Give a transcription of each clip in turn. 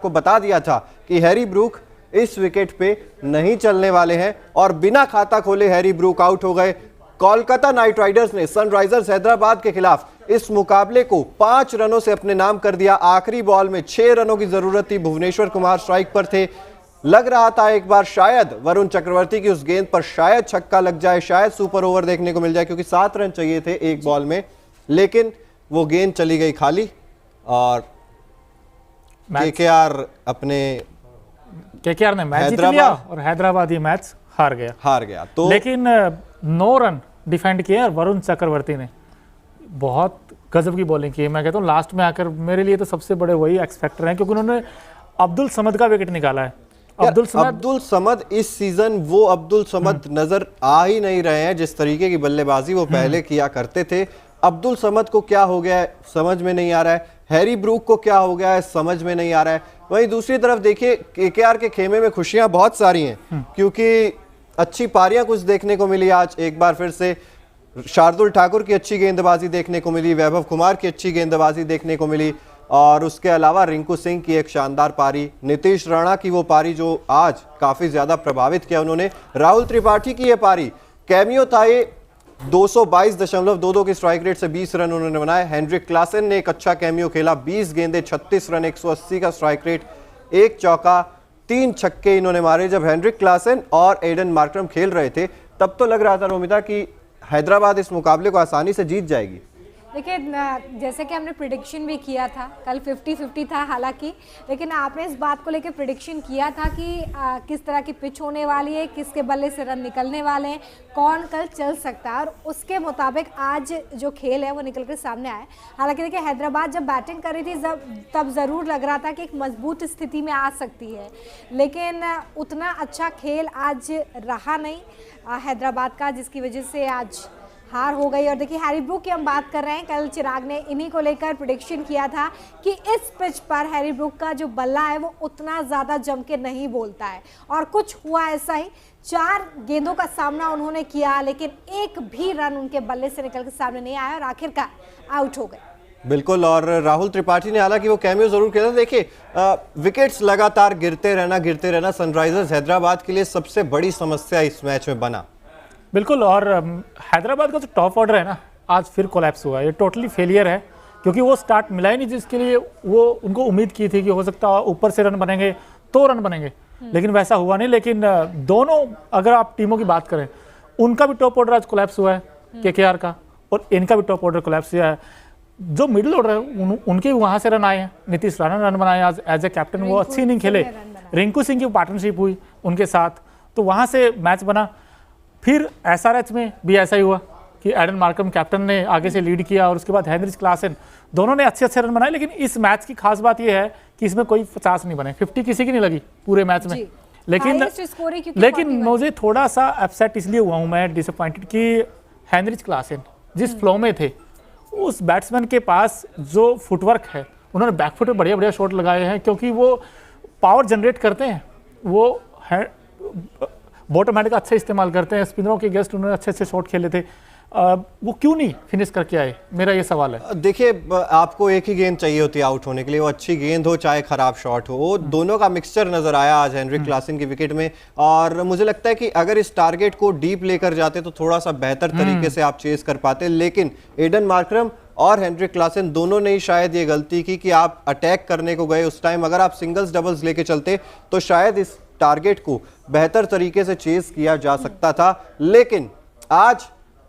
को बता दिया था कि हैरी ब्रूक इस विकेट पे नहीं चलने वाले हैं और बिना खाता खोले हैरी ब्रूक आउट हो गए। कोलकाता नाइट राइडर्स ने सनराइजर्स हैदराबाद के खिलाफ इस मुकाबले को 5 रनों से अपने नाम कर दिया। आखिरी बॉल में 6 रनों की जरूरत थी। भुवनेश्वर कुमार स्ट्राइक पर थे। लग रहा था एक बार शायद वरुण चक्रवर्ती की उस गेंद पर शायद छक्का लग जाए, शायद सुपर ओवर देखने को मिल जाए, क्योंकि 7 रन चाहिए थे एक बॉल में, लेकिन वो गेंद चली गई खाली और केकेआर ने मैच जीत लिया और हैदराबाद ये मैच हार गया। तो लेकिन 9 रन डिफेंड किए और वरुण चक्रवर्ती ने बहुत गजब की बॉलिंग की। मैं कहता हूँ लास्ट में आकर मेरे लिए तो सबसे बड़े वही एक्स फैक्टर हैं, क्योंकि उन्होंने अब्दुल समद का विकेट निकाला है। अब्दुल समद इस सीजन वो अब्दुल समद नजर आ ही नहीं रहे हैं जिस तरीके की बल्लेबाजी वो पहले किया करते थे। अब्दुल समद को क्या हो गया है समझ में नहीं आ रहा है। हैरी ब्रूक को क्या हो गया है समझ में नहीं आ रहा है। वहीं दूसरी तरफ देखिए केकेआर के खेमे में खुशियां बहुत सारी हैं, क्योंकि अच्छी पारियां कुछ देखने को मिली आज। एक बार फिर से शार्दुल ठाकुर की अच्छी गेंदबाजी देखने को मिली, वैभव कुमार की अच्छी गेंदबाजी देखने को मिली, और उसके अलावा रिंकू सिंह की एक शानदार पारी, नीतीश राणा की वो पारी जो आज काफी ज्यादा प्रभावित किया उन्होंने, राहुल त्रिपाठी की ये पारी कैमियो था। ये 222.22 की स्ट्राइक रेट से 20 रन उन्होंने बनाए। हेनरिक क्लासन ने एक अच्छा कैमियो खेला, 20 गेंदे 36 रन, 180 का स्ट्राइक रेट, 1 चौका 3 छक्के इन्होंने मारे। जब हेनरिक क्लासन और एडन मार्करम खेल रहे थे तब तो लग रहा था रोमिता कि हैदराबाद इस मुकाबले को आसानी से जीत जाएगी। देखिए जैसे कि हमने प्रिडिक्शन भी किया था, कल 50-50 था हालांकि, लेकिन आपने इस बात को लेकर प्रिडिक्शन किया था कि किस तरह की पिच होने वाली है, किसके बल्ले से रन निकलने वाले हैं, कौन कल चल सकता है, और उसके मुताबिक आज जो खेल है वो निकल कर सामने आया। हालांकि देखिए हैदराबाद जब बैटिंग कर रही थी तब ज़रूर लग रहा था कि एक मजबूत स्थिति में आ सकती है, लेकिन उतना अच्छा खेल आज रहा नहीं हैदराबाद का, जिसकी वजह से आज हार हो गई। और देखिए हैरी ब्रूक की हम बात कर रहे हैं, कल चिराग ने इन्हीं को लेकर प्रेडिक्शन किया था कि इस पिच पर हैरी ब्रूक का जो बल्ला है वो उतना ज़्यादा जम के नहीं बोलता है, और कुछ हुआ ऐसा ही। 4 गेंदों का सामना उन्होंने किया, लेकिन एक भी रन उनके बल्ले से निकल के सामने नहीं आया और आखिरकार आउट हो गए। बिल्कुल, और राहुल त्रिपाठी ने हालांकि वो कैमियो जरूर खेला। देखिए विकेट्स लगातार गिरते रहना सनराइजर्स हैदराबाद के लिए सबसे बड़ी समस्या इस मैच में बना। बिल्कुल, और हैदराबाद का जो टॉप ऑर्डर है ना, आज फिर कोलैप्स हुआ। ये टोटली फेलियर है, क्योंकि वो स्टार्ट मिला ही नहीं जिसके लिए वो उनको उम्मीद की थी कि हो सकता है ऊपर से रन बनेंगे तो रन बनेंगे, लेकिन वैसा हुआ नहीं। लेकिन दोनों अगर आप टीमों की बात करें, उनका भी टॉप ऑर्डर आज कोलैप्स हुआ है केकेआर का, और इनका भी टॉप ऑर्डर कोलैप्स हुआ है। जो मिडिल ऑर्डर है उनके वहाँ से रन आए हैं। नीतीश राणा रन बनाए आज एज ए कैप्टन, वो अच्छी इनिंग खेले। रिंकू सिंह की पार्टनरशिप हुई उनके साथ, तो वहाँ से मैच बना। फिर एसआरएच में भी ऐसा ही हुआ कि एडन मार्करम कैप्टन ने आगे से लीड किया, और उसके बाद हेनरिक क्लासन, दोनों ने अच्छे रन बनाए। लेकिन इस मैच की खास बात यह है कि इसमें कोई 50 नहीं बने, 50 किसी की नहीं लगी पूरे मैच में। लेकिन मुझे थोड़ा सा अपसेट इसलिए हुआ हूँ मैं, डिसअपॉइंटेड, कि हेनरिक क्लासन जिस फ्लो में थे, उस बैट्समैन के पास जो फुटवर्क है, उन्होंने बैकफुट में बढ़िया शॉट लगाए हैं, क्योंकि वो पावर जनरेट करते हैं, वो बॉटम हैंड का अच्छा इस्तेमाल करते हैं। स्पिनरों के गेस्ट उन्होंने अच्छे शॉट खेले थे, वो क्यों नहीं फिनिश करके आए, मेरा ये सवाल है। देखिए आपको एक ही गेंद चाहिए होती है आउट होने के लिए, वो अच्छी गेंद हो चाहे खराब शॉट हो, वो दोनों का मिक्सचर नजर आया आज हेनरिक क्लासन की विकेट में। और मुझे लगता है कि अगर इस टारगेट को डीप लेकर जाते तो थोड़ा सा बेहतर तरीके से आप चेस कर पाते, लेकिन एडन मार्करम और हेनरिक क्लासन दोनों ने शायद ये गलती की कि आप अटैक करने को गए उस टाइम। अगर आप सिंगल्स डबल्स लेके चलते तो शायद इस टारगेट को बेहतर तरीके से चेस किया जा सकता था। लेकिन आज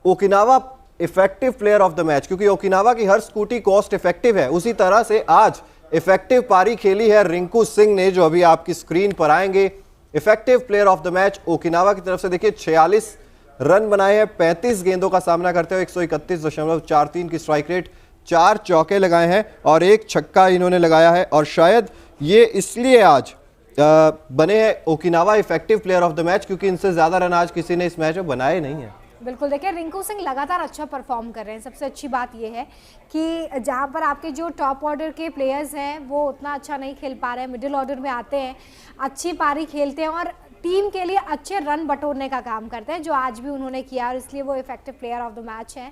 Okinawa effective player of the match, क्योंकि ओकिनावा की हर स्कूटी कॉस्ट इफेक्टिव है, उसी तरह से आज इफेक्टिव पारी खेली है रिंकू सिंह ने, जो अभी आपकी स्क्रीन पर आएंगे। Effective player of the match Okinawa की तरफ से। देखिए 46 रन बनाए हैं 35 गेंदों का सामना करते हुए, 131.43 की स्ट्राइक रेट, 4 चौके लगाए हैं और 1 छक्का इन्होंने लगाया है। और शायद ये इसलिए आज बने हैं Okinawa effective player of the match, क्योंकि इनसे ज्यादा रन आज किसी ने इस मैच में बनाए नहीं है। बिल्कुल, देखिए रिंकू सिंह लगातार अच्छा परफॉर्म कर रहे हैं। सबसे अच्छी बात यह है कि जहां पर आपके जो टॉप ऑर्डर के प्लेयर्स हैं वो उतना अच्छा नहीं खेल पा रहे हैं, मिडिल ऑर्डर में आते हैं, अच्छी पारी खेलते हैं, और टीम के लिए अच्छे रन बटोरने का काम करते हैं, जो आज भी उन्होंने किया और इसलिए वो effective player of the match हैं।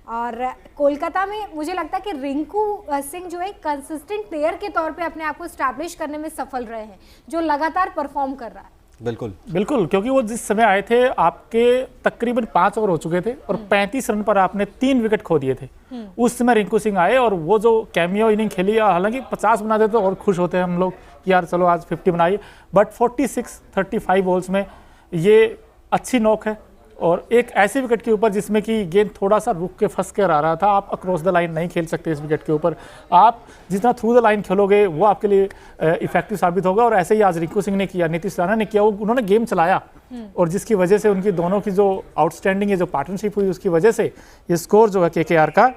और कोलकाता में मुझे लगता है कि रिंकू सिंह जो है कंसिस्टेंट प्लेयर के तौर पे अपने आप को स्टैब्लिश करने में सफल रहे हैं, जो लगातार परफॉर्म कर रहा है। बिल्कुल बिल्कुल, क्योंकि वो जिस समय आए थे आपके तकरीबन 5 ओवर हो चुके थे और 35 रन पर आपने 3 विकेट खो दिए थे। उस समय रिंकू सिंह आए और वो जो कैमियो इनिंग खेली, हालांकि 50 बना देते तो और खुश होते हैं हम लोग कि यार चलो आज 50 बनाइए, बट 46-35 बॉल्स में ये अच्छी नॉक है और एक ऐसे विकेट के ऊपर जिसमें कि गेंद थोड़ा सा रुक के फंस कर आ रहा था। आप अक्रॉस द लाइन नहीं खेल सकते इस विकेट के ऊपर, आप जितना थ्रू द लाइन खेलोगे वो आपके लिए इफेक्टिव साबित होगा। और ऐसे ही आज रिंकू सिंह ने किया, नीतीश राणा ने किया, उन्होंने गेम चलाया और जिसकी वजह से उनकी दोनों की जो आउटस्टैंडिंग है, जो पार्टनरशिप हुई, उसकी वजह से ये स्कोर जो है केकेआर का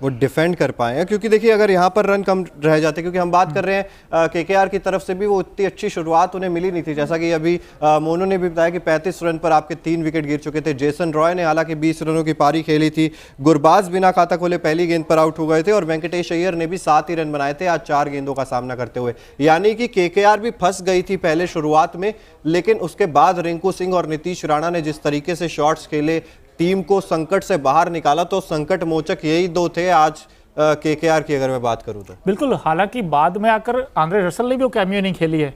वो डिफेंड कर पाए हैं। क्योंकि देखिए अगर यहाँ पर रन कम रह जाते, क्योंकि हम बात कर रहे हैं केकेआर की तरफ से भी वो इतनी अच्छी शुरुआत उन्हें मिली नहीं थी, जैसा कि अभी मोनू ने भी बताया कि 35 रन पर आपके 3 विकेट गिर चुके थे। जेसन रॉय ने हालांकि 20 रनों की पारी खेली थी, गुरबाज बिना खाता खोले पहली गेंद पर आउट हो गए थे और वेंकटेश अय्यर ने भी 7 ही रन बनाए थे आज 4 गेंदों का सामना करते हुए। यानी कि केकेआर भी फंस गई थी पहले शुरुआत में, लेकिन उसके बाद रिंकू सिंह और नीतीश राणा ने जिस तरीके से शॉट्स खेले, टीम को संकट से बाहर निकाला, तो संकट मोचक यही दो थे आज केकेआर की अगर मैं बात करूं तो। बिल्कुल, हालांकि बाद में आकर आंद्रे रसल ने भी वो कैमियो नहीं खेली है,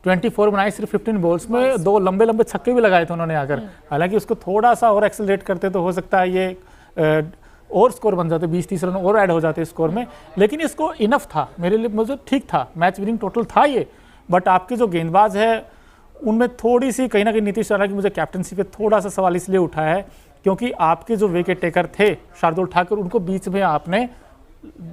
24 बनाई सिर्फ 15 बॉल्स में, 2 लंबे लंबे छक्के भी लगाए थे उन्होंने आकर। हालांकि उसको थोड़ा सा और एक्सेलरेट करते तो हो सकता है ये और स्कोर बन जाते, 20-30 रन और ऐड हो जाते स्कोर में, लेकिन इसको इनफ था मेरे लिए, मुझे ठीक था, मैच विनिंग टोटल था ये। बट आपके जो गेंदबाज है उनमें थोड़ी सी कहीं ना कहीं नीतीश राणा की मुझे कैप्टनसी पे थोड़ा सा सवाल इसलिए उठा है क्योंकि आपके जो विकेट टेकर थे शार्दुल ठाकुर, उनको बीच में आपने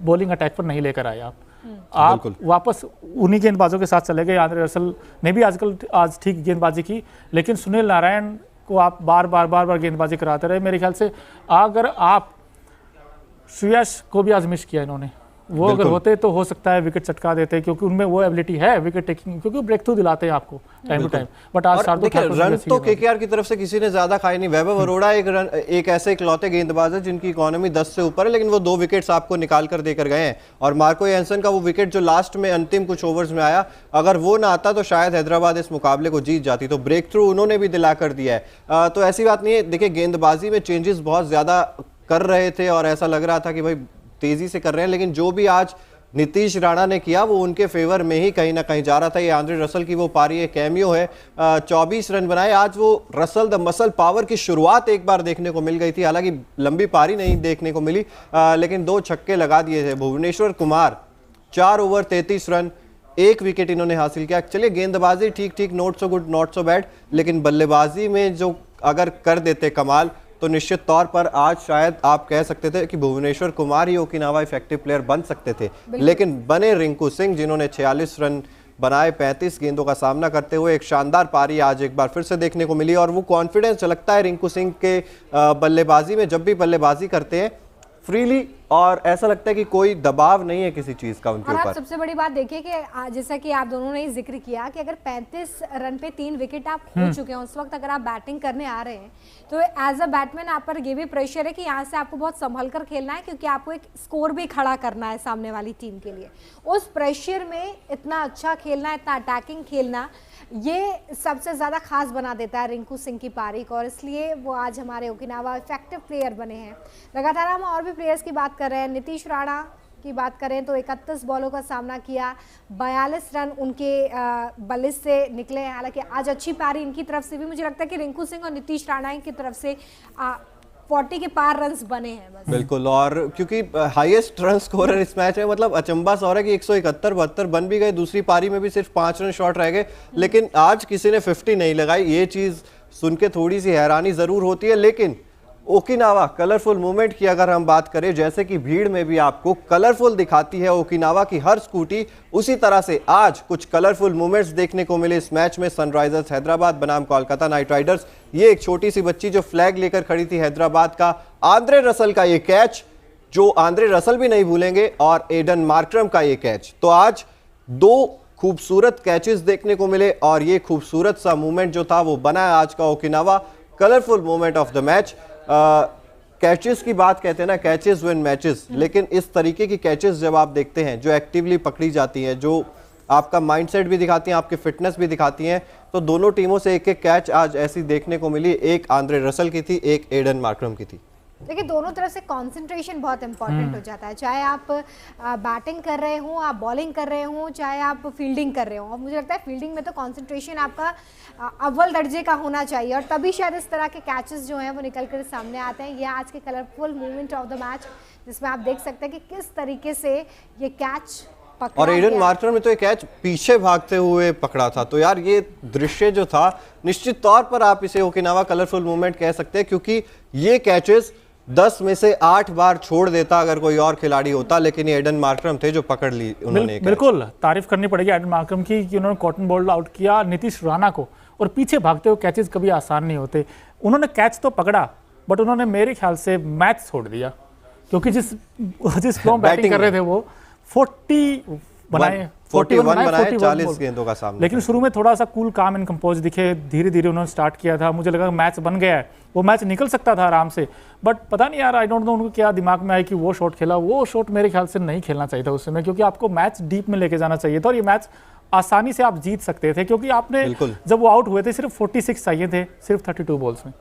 बॉलिंग अटैक पर नहीं लेकर आए। आप वापस उन्हीं गेंदबाजों के साथ चले गए। आंद्रे रसल ने भी आज ठीक गेंदबाजी की, लेकिन सुनील नारायण को आप बार बार गेंदबाजी कराते रहे। मेरे ख्याल से अगर आप श्रेयस को भी आज मिस किया इन्होंने, वो अगर होते तो हो सकता है विकेट चटका देते, क्योंकि उनमें वो एबिलिटी है विकेट टेकिंग, क्योंकि ब्रेक थ्रू दिलाते हैं आपको टाइम टू टाइम। बट आज शार्दुल ठाकुर रन तो केकेआर की तरफ से किसी ने ज्यादा खाए नहीं। वैभव अरोड़ा एक ऐसे इकलौते गेंदबाज है जिनकी इकोनॉमी 10 से ऊपर है, लेकिन वो 2 विकेट्स आपको निकाल कर देकर गए हैं। और मार्को एंसन का वो विकेट जो लास्ट में अंतिम कुछ ओवर्स में आया, अगर वो ना आता तो शायद हैदराबाद इस मुकाबले को जीत जाती। तो ब्रेक थ्रू उन्होंने भी दिला कर दिया है। तो ऐसी बात नहीं है। देखिए गेंदबाजी में चेंजेस बहुत ज्यादा कर रहे थे और ऐसा लग रहा था कि भाई तेजी से कर रहे हैं, लेकिन जो भी आज नीतीश राणा ने किया वो उनके फेवर में ही कहीं ना कहीं जा रहा था। ये आंद्रे रसल की वो पारी है, कैमियो है, 24 रन बनाए आज। वो रसल द मसल पावर की शुरुआत एक बार देखने को मिल गई थी, हालांकि लंबी पारी नहीं देखने को मिली, लेकिन 2 छक्के लगा दिए थे। Bhuvneshwar Kumar 4 over 33 run, 1 wicket इन्होंने हासिल किया। चलिए गेंदबाजी ठीक, not so good not so bad, लेकिन बल्लेबाजी में जो अगर कर देते कमाल तो निश्चित तौर पर आज शायद आप कह सकते थे कि भुवनेश्वर कुमार ही ओकिनावा इफेक्टिव प्लेयर बन सकते थे, लेकिन बने रिंकू सिंह, जिन्होंने 46 रन बनाए 35 गेंदों का सामना करते हुए। एक शानदार पारी आज एक बार फिर से देखने को मिली और वो कॉन्फिडेंस झलकता है रिंकू सिंह के बल्लेबाजी में। जब भी बल्लेबाजी करते हैं फ्रीली और ऐसा लगता है कि कोई दबाव नहीं है किसी चीज का उनके ऊपर। सबसे बड़ी बात देखिए कि जैसा कि आप दोनों ने जिक्र किया कि अगर 35 रन पे 3 विकेट आप हो चुके हैं, उस वक्त अगर आप बैटिंग करने आ रहे हैं तो एज अ बैट्समैन आप पर ये भी प्रेशर है कि यहाँ से आपको बहुत संभल कर खेलना है, क्योंकि आपको एक स्कोर भी खड़ा करना है सामने वाली टीम के लिए। उस प्रेशर में इतना अच्छा खेलना, इतना अटैकिंग खेलना, ये सबसे ज़्यादा खास बना देता है रिंकू सिंह की पारी को, और इसलिए वो आज हमारे ओकिनावा इफेक्टिव प्लेयर बने हैं। लगातार हम और भी प्लेयर्स की बात कर रहे हैं। नीतीश राणा की बात करें तो 31 बॉलों का सामना किया, 42 रन उनके बल्ले से निकले हैं। हालांकि आज अच्छी पारी इनकी तरफ से भी, मुझे लगता है कि रिंकू सिंह और नीतीश राणा की तरफ से 40 के पार रन्स बने हैं बस। बिल्कुल, और क्योंकि हाईएस्ट रन स्कोरर इस मैच में, मतलब अचंबा सा हो रहा है कि 171-72 बन भी गए, दूसरी पारी में भी सिर्फ 5 रन शॉर्ट रह गए, लेकिन आज किसी ने 50 नहीं लगाई। ये चीज सुन के थोड़ी सी हैरानी जरूर होती है। लेकिन ओकिनावा कलरफुल मूवमेंट की अगर हम बात करें, जैसे कि भीड़ में भी आपको कलरफुल दिखाती है ओकिनावा की हर स्कूटी, उसी तरह से आज कुछ कलरफुल मूवमेंट्स देखने को मिले इस मैच में। सनराइजर्स हैदराबाद बनाम कोलकाता नाइट राइडर्स, ये एक छोटी सी बच्ची जो फ्लैग लेकर खड़ी थी हैदराबाद का, आंद्रे रसल का ये कैच जो आंद्रे रसल भी नहीं भूलेंगे, और एडन मार्करम का ये कैच। तो आज 2 खूबसूरत कैचेस देखने को मिले और ये खूबसूरत सा मूवमेंट जो था वो बना है आज का Okinawa colourful movement of the match. Catches की बात कहते हैं ना, कैचेस विन मैचेस, लेकिन इस तरीके की कैचेस जब आप देखते हैं जो एक्टिवली पकड़ी जाती हैं, जो आपका माइंडसेट भी दिखाती हैं, आपकी फिटनेस भी दिखाती हैं। तो दोनों टीमों से एक एक कैच आज ऐसी देखने को मिली, एक आंद्रे रसल की थी, एक एडन मार्करम की थी। देखिए दोनों तरफ से कंसंट्रेशन बहुत इंपॉर्टेंट हो जाता है, चाहे आप बैटिंग कर रहे हो, आप बॉलिंग कर रहे हो, चाहे आप फील्डिंग कर रहे हो। और मुझे लगता है फील्डिंग में तो कंसंट्रेशन आपका अव्वल दर्जे का होना चाहिए, और तभी शायद इस तरह के कैचेस जो हैं वो निकल कर सामने आते हैं। यह आज के colourful moment of the match, जिसमें आप देख सकते हैं कि किस तरीके से ये कैच पकड़ा और एडन गया। मार्करम ने तो ये कैच पीछे भागते हुए पकड़ा था। तो यार ये दृश्य जो था, निश्चित तौर पर आप इसे ओकिनावा कलरफुल मूवमेंट कह सकते हैं, क्योंकि ये कैचेस 10 में से 8 बार छोड़ देता अगर कोई और खिलाड़ी होता, लेकिन ये एडन मार्करम थे जो पकड़ ली उन्होंने। बिल्कुल तारीफ करनी पड़ेगी एडन मार्करम की कि उन्होंने कॉटन बॉल्ड आउट किया नीतीश राणा को, और पीछे भागते हुए कैचेस कभी आसान नहीं होते। उन्होंने कैच तो पकड़ा, बट उन्होंने मेरे ख्याल से मैच छोड़ दिया, क्योंकि जिस फ्लो में बैटिंग कर रहे थे वो 41 बनाए 40 गेंदों का सामना। लेकिन शुरू में थोड़ा सा कूल काम एंड कंपोज दिखे, धीरे धीरे उन्होंने स्टार्ट किया था। मुझे लगा मैच बन गया है, वो मैच निकल सकता था आराम से, बट पता नहीं यार, आई डोंट नो उनको क्या दिमाग में आया कि वो शॉट खेला। वो शॉट मेरे ख्याल से नहीं खेलना चाहिए था उस समय, क्योंकि आपको मैच डीप में लेके जाना चाहिए था, और ये मैच आसानी से आप जीत सकते थे, क्योंकि आपने जब वो आउट हुए थे सिर्फ 46 चाहिए थे, सिर्फ 32 बॉल्स में।